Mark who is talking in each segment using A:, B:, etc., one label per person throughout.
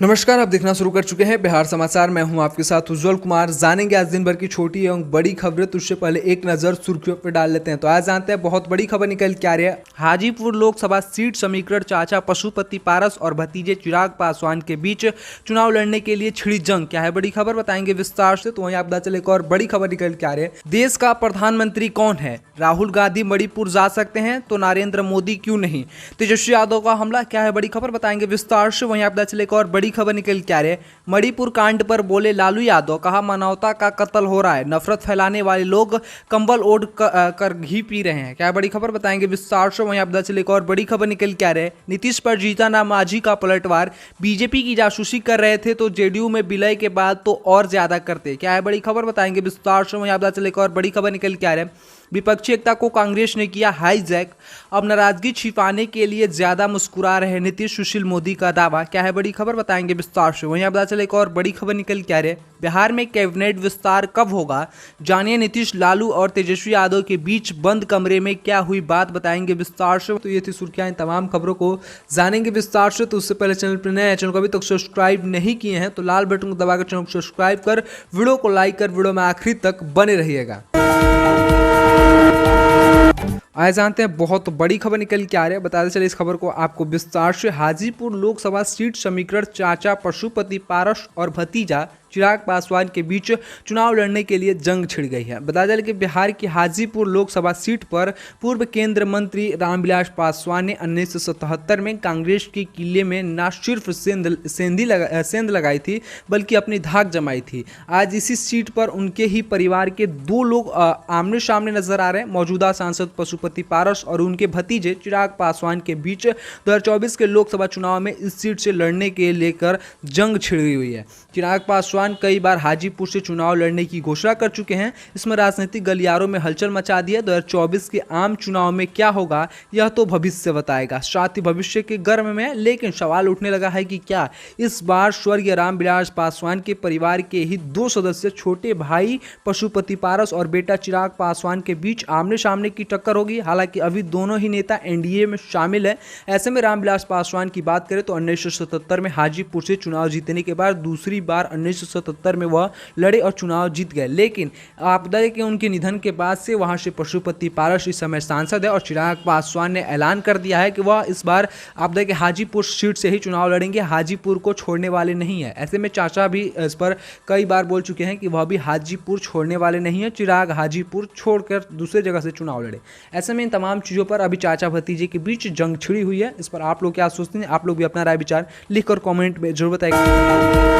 A: नमस्कार, आप देखना शुरू कर चुके हैं बिहार समाचार। मैं हूं आपके साथ उज्जवल कुमार। जानेंगे आज दिन भर की छोटी एवं बड़ी खबरें। तो उससे पहले एक नजर सुर्खियों पर डाल लेते हैं। तो आज जानते हैं बहुत बड़ी खबर निकल के आ रही है। हाजीपुर लोकसभा सीट समीकरण, चाचा पशुपति पारस और भतीजे चिराग पासवान के बीच चुनाव लड़ने के लिए छिड़ी जंग। क्या है बड़ी खबर, बताएंगे विस्तार से। तो वहीं आप पता चले एक और बड़ी खबर निकल के आ रही है। देश का प्रधानमंत्री कौन है? राहुल गांधी मणिपुर जा सकते हैं तो नरेंद्र मोदी क्यों नहीं? तेजस्वी यादव का हमला। क्या है बड़ी खबर, बताएंगे विस्तार से। वहीं आप पता चले एक और बड़ी खबर निकल के आ रही है। मणिपुर कांड पर बोले लालू यादव, कहा मानवता का कत्ल हो रहा है, नफरत फैलाने वाले लोग कंबल ओढ़ कर घी पी रहे हैं। क्या बड़ी खबर, बताएंगे विस्तार से। वहीं आप पता चले एक और बड़ी खबर निकल के आ रही है। नीतीश पर जीतन मांझी का पलटवार, बीजेपी की जासूसी कर रहे थे तो जेडीयू में विलय के बाद तो और ज्यादा करते। क्या है बड़ी खबर, बताएंगे विस्तार से। वहीं आप पता चले एक और बड़ी खबर निकल के आ रही है। विपक्षी एकता को कांग्रेस ने किया हाईजैक, अब नाराजगी छिपाने के लिए ज्यादा मुस्कुरा रहे नीतीश, सुशील मोदी का दावा। क्या है बड़ी खबर, बताएंगे विस्तार से। वहीं पता चले एक और बड़ी खबर निकल के आ रही है। बिहार में कैबिनेट विस्तार कब होगा, जानिए नीतीश, लालू और तेजस्वी यादव के बीच बंद कमरे में क्या हुई बात, बताएंगे विस्तार से। तो ये थी सुर्खियां, तमाम खबरों को जानेंगे विस्तार से। तो उससे पहले चैनल पर नए हैं, चैनल को अभी तक सब्सक्राइब नहीं किए हैं तो लाल बटन को दबाकर चैनल को सब्सक्राइब कर वीडियो को लाइक कर वीडियो में आखिरी तक बने रहिएगा। आइए जानते हैं बहुत बड़ी खबर निकल के आ रही है। बताते चले इस खबर को आपको विस्तार से। हाजीपुर लोकसभा सीट समीकरण, चाचा पशुपति पारस और भतीजा चिराग पासवान के बीच चुनाव लड़ने के लिए जंग छिड़ गई है। बता दें कि बिहार की हाजीपुर लोकसभा सीट पर पूर्व केंद्रीय मंत्री रामविलास पासवान ने 1977 में कांग्रेस के किले में न सिर्फ सेंध लगाई थी बल्कि अपनी धाक जमाई थी। आज इसी सीट पर उनके ही परिवार के दो लोग आमने सामने नजर आ रहे हैं। मौजूदा सांसद पशुपति पारस और उनके भतीजे चिराग पासवान के बीच 2024 के लोकसभा चुनाव में इस सीट से लड़ने के लेकर जंग छिड़ी हुई है। चिराग पासवान कई बार हाजीपुर से चुनाव लड़ने की घोषणा कर चुके हैं। इसमें राजनीतिक गलियारों में हलचल मचा दी है। 2024 के आम चुनाव में क्या होगा यह तो भविष्य बताएगा, साथ ही भविष्य के गर्भ में है। लेकिन सवाल उठने लगा है कि क्या इस बार स्वर्गीय रामविलास पासवान के परिवार के ही दो सदस्य, छोटे भाई पशुपति पारस और बेटा चिराग पासवान के बीच आमने सामने की टक्कर होगी। हालांकि अभी दोनों ही नेता एनडीए में शामिल है। ऐसे में रामविलास पासवान की बात करें तो 1977 में हाजीपुर से चुनाव जीतने के बाद दूसरी बार 1977 में वह लड़े और चुनाव जीत गए। लेकिन आप बता दें कि उनके निधन के बाद से वहां से पशुपति पारस इस समय सांसद है और चिराग पासवान ने ऐलान कर दिया है कि वह इस बार आप बता दें कि हाजीपुर सीट से ही चुनाव लड़ेंगे, हाजीपुर को छोड़ने वाले नहीं है। ऐसे में चाचा भी इस पर कई बार बोल चुके हैं कि वह भी हाजीपुर छोड़ने वाले नहीं है, चिराग हाजीपुर छोड़कर दूसरे जगह से चुनाव लड़े। ऐसे में इन तमाम चीजों पर अभी चाचा भतीजे के बीच जंग छिड़ी हुई है। इस पर आप लोग क्या सोचते हैं? आप लोग भी अपना राय विचार लिखकर कमेंट में जरूर बताइए।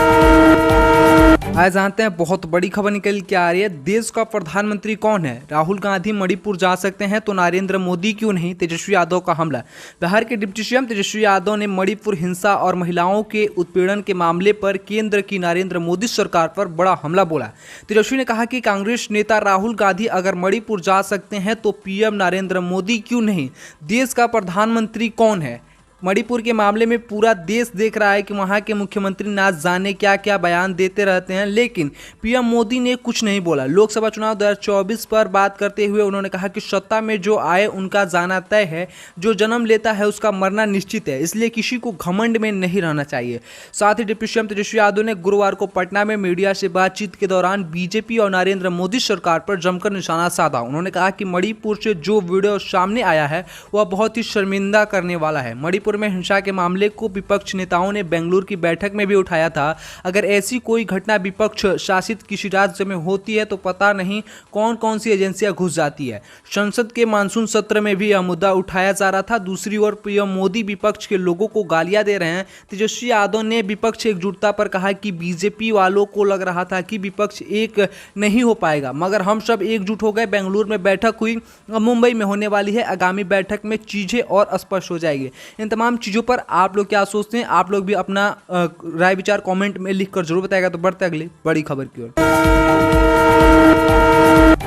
A: आज जानते हैं बहुत बड़ी खबर निकल के आ रही है। देश का प्रधानमंत्री कौन है? राहुल गांधी मणिपुर जा सकते हैं तो नरेंद्र मोदी क्यों नहीं? तेजस्वी यादव का हमला। बिहार के डिप्टी सीएम तेजस्वी यादव ने मणिपुर हिंसा और महिलाओं के उत्पीड़न के मामले पर केंद्र की नरेंद्र मोदी सरकार पर बड़ा हमला बोला। तेजस्वी ने कहा कि कांग्रेस नेता राहुल गांधी अगर मणिपुर जा सकते हैं तो पीएम नरेंद्र मोदी क्यों नहीं? देश का प्रधानमंत्री कौन है? मणिपुर के मामले में पूरा देश देख रहा है कि वहां के मुख्यमंत्री ना जाने क्या क्या बयान देते रहते हैं, लेकिन पीएम मोदी ने कुछ नहीं बोला। लोकसभा चुनाव 2024 पर बात करते हुए उन्होंने कहा कि सत्ता में जो आए उनका जाना तय है, जो जन्म लेता है उसका मरना निश्चित है, इसलिए किसी को घमंड में नहीं रहना चाहिए। साथ ही डिप्टी सीएम तेजस्वी यादव ने गुरुवार को पटना में मीडिया से बातचीत के दौरान बीजेपी और नरेंद्र मोदी सरकार पर जमकर निशाना साधा। उन्होंने कहा कि मणिपुर से जो वीडियो सामने आया है वह बहुत ही शर्मिंदा करने वाला है। मणिपुर में हिंसा के मामले को विपक्ष नेताओं ने बेंगलुरु की बैठक में भी उठाया था। अगर ऐसी कोई घटना विपक्ष शासित किसी राज्य में होती है तो पता नहीं कौन कौन सी एजेंसियां घुस जाती है। संसद के मानसून सत्र में भी यह मुद्दा उठाया जा रहा था। दूसरी ओर पीएम मोदी विपक्ष के लोगों को गालियां दे रहे हैं। तेजस्वी यादव ने विपक्ष एकजुटता पर कहा कि बीजेपी वालों को लग रहा था कि विपक्ष एक नहीं हो पाएगा, मगर हम सब एकजुट हो गए। बेंगलुरु में बैठक हुई, अब मुंबई में होने वाली है। आगामी बैठक में चीजें और स्पष्ट हो जाएगी। इन तमाम चीजों पर आप लोग क्या सोचते हैं? आप लोग भी अपना राय विचार कमेंट में लिखकर जरूर बताएगा। तो बढ़ते अगली बड़ी खबर की ओर।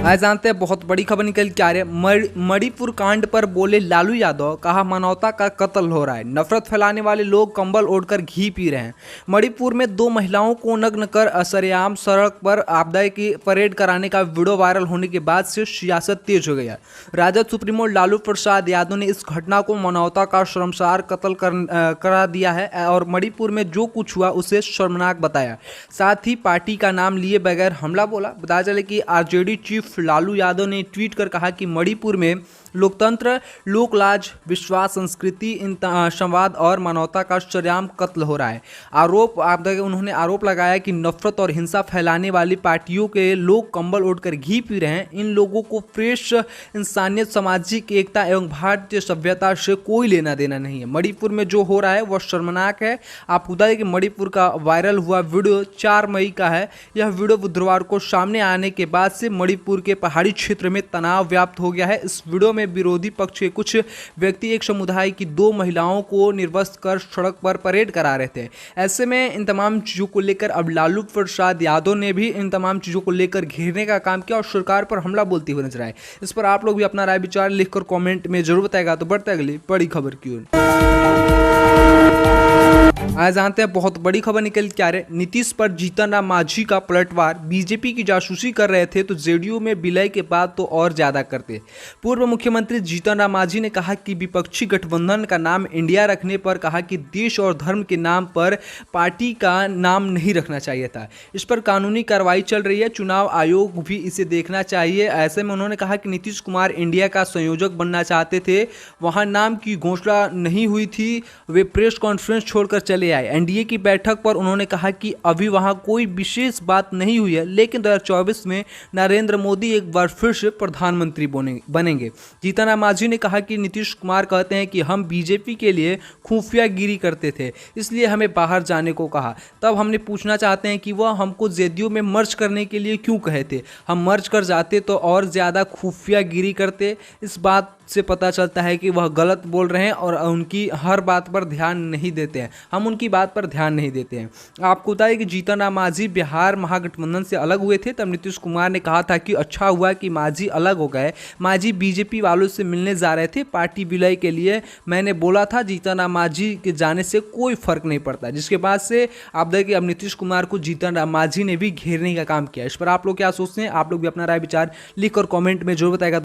A: आज जानते हैं बहुत बड़ी खबर निकल के आ रही है। मणिपुर कांड पर बोले लालू यादव, कहा मानवता का कत्ल हो रहा है, नफरत फैलाने वाले लोग कंबल ओढ़कर घी पी रहे हैं। मणिपुर में 2 महिलाओं को नग्न कर सरेआम सड़क पर आपदा की परेड कराने का वीडियो वायरल होने के बाद से सियासत तेज हो गई है। राजद सुप्रीमो लालू प्रसाद यादव ने इस घटना को मानवता का शर्मसार कत्ल करा दिया है और मणिपुर में जो कुछ हुआ उसे शर्मनाक बताया। साथ ही पार्टी का नाम लिए बगैर हमला बोला। बताया चले कि आरजेडी चीफ लालू यादव ने ट्वीट कर कहा कि मणिपुर में लोकतंत्र, लोकलाज, विश्वास, संस्कृति, संवाद और मानवता का सरेआम कत्ल हो रहा है। उन्होंने आरोप लगाया कि नफरत और हिंसा फैलाने वाली पार्टियों के लोग कंबल ओढ़कर घी पी रहे हैं। इन लोगों को फ्रेश इंसानियत, सामाजिक एकता एवं भारतीय सभ्यता से कोई लेना देना नहीं है। मणिपुर में जो हो रहा है वह शर्मनाक है। आप बता दें कि मणिपुर का वायरल हुआ वीडियो 4 मई का है। यह वीडियो बुधवार को सामने आने के बाद से मणिपुर के पहाड़ी क्षेत्र में तनाव व्याप्त हो गया है। इस वीडियो में विरोधी पक्ष के कुछ व्यक्ति एक समुदाय की 2 महिलाओं को निर्वस्त्र कर सड़क पर परेड करा रहे थे। ऐसे में इन तमाम चीजों को लेकर अब लालू प्रसाद यादव ने भी इन तमाम चीजों को लेकर घेरने का काम किया और सरकार पर हमला बोलते हुए नजर आए। इस पर आप लोग भी अपना राय विचार लिखकर कमेंट में जरूर बताएगा। तो बढ़ते अगली बड़ी खबर की ओर। आज जानते हैं बहुत बड़ी खबर निकल के आ रही है। नीतीश पर जीतन राम मांझी का पलटवार, बीजेपी की जासूसी कर रहे थे तो जेडीयू में विलय के बाद तो और ज्यादा करते। पूर्व मुख्यमंत्री जीतन राम मांझी ने कहा कि विपक्षी गठबंधन का नाम इंडिया रखने पर कहा कि देश और धर्म के नाम पर पार्टी का नाम नहीं रखना चाहिए था। इस पर कानूनी कार्रवाई चल रही है, चुनाव आयोग भी इसे देखना चाहिए। ऐसे में उन्होंने कहा कि नीतीश कुमार इंडिया का संयोजक बनना चाहते थे, वहां नाम की घोषणा नहीं हुई थी, वे प्रेस कॉन्फ्रेंस छोड़कर चले आए। एनडीए की बैठक पर उन्होंने कहा कि अभी वहां कोई विशेष बात नहीं हुई है, लेकिन 2024 में नरेंद्र मोदी एक बार फिर से प्रधानमंत्री बनेंगे। जीतन राम मांझी ने कहा कि नीतीश कुमार कहते हैं कि हम बीजेपी के लिए खुफियागिरी करते थे, इसलिए हमें बाहर जाने को कहा। तब हमने पूछना चाहते हैं कि वह हमको जेडीयू में मर्ज करने के लिए क्यों कहे थे। हम मर्ज कर जाते तो और ज़्यादा खुफियागिरी करते। इस बात से पता चलता है कि वह गलत बोल रहे हैं और उनकी हर बात पर ध्यान नहीं देते हैं। हम उनकी बात पर ध्यान नहीं देते हैं। आपको बताइए कि जीतन राम मांझी बिहार महागठबंधन से अलग हुए थे, तब नीतीश कुमार ने कहा था कि अच्छा हुआ कि मांझी अलग हो गए। मांझी बीजेपी वालों से मिलने जा रहे थे पार्टी विलय के लिए। मैंने बोला था जीतन राम मांझी के जाने से कोई फर्क नहीं पड़ता, जिसके बाद से आप देखिए अब नीतीश कुमार को जीतन राम मांझी ने भी घेरने का काम किया। इस पर आप लोग क्या सोचते हैं? आप लोग भी अपना राय विचार लिखकर कमेंट में जरूर बताएगा।